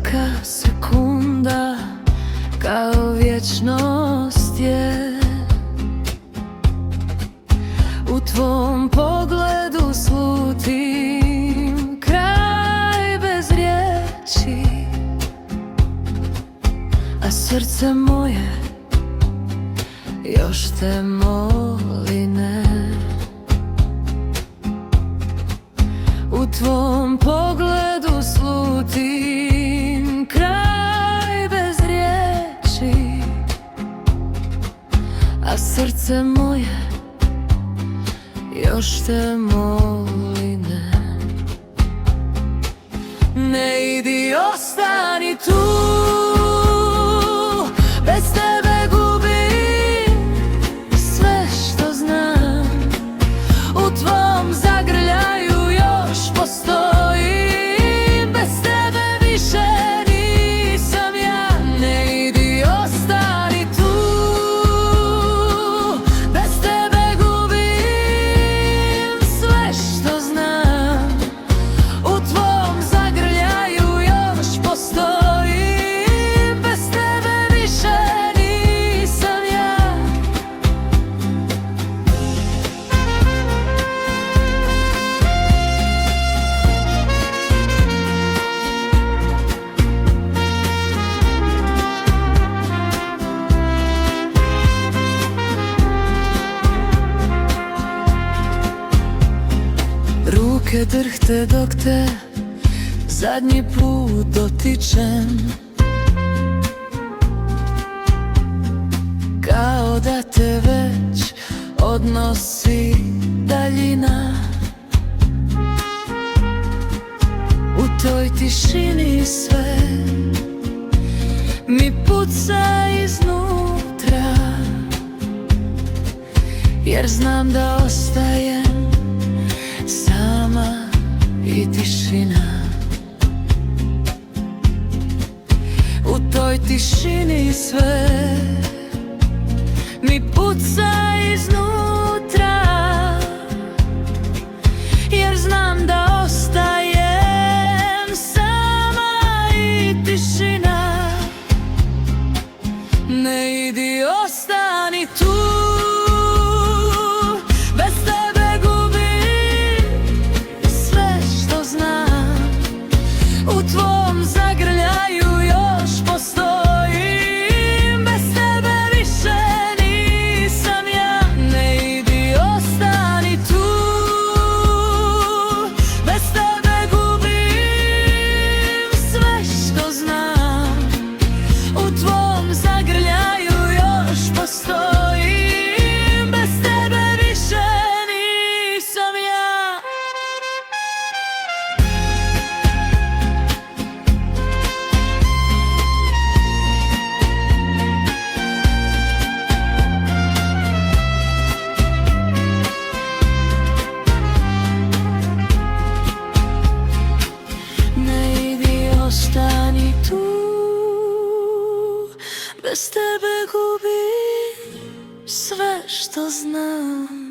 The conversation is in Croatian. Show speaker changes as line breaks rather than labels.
Svaka sekunda kao vječnost je. U tvom pogledu slutim kraj bez riječi, a srce moje još te moli, ne. U tvom pogledu slutim kraj bez riječi, a srce moje još te moli, ne. Ne idi, ostani tu, bez tebe gubim sve što znam. U tvom zagrljaju još postojim, bez tebe više nisam ja. Ne idi, ostani tu, bez tebe gubim sve što znam. U tvom zagrljaju još postojim, bez tebe više nisam ja. Ruke drhte dok te zadnji put dotičem, kao da te već odnosi daljina. U toj tišini sve mi puca iznutra, jer znam da ostajem sama i tišina. U toj tišini sve mi puca iznutra, jer znam da ostajem sama i tišina. Ne idi, ostani tu, bez tebe gubim sve što znam. U tvom zagrljaju još postojim, bez tebe više nisam ja. Ne idi, ostani tu, bez tebe gubim sve što znam. U tvom zagrljaju još postojim, bez tebe više nisam ja. Ne idi, ostani tu, bez tebe gubim sve što znam.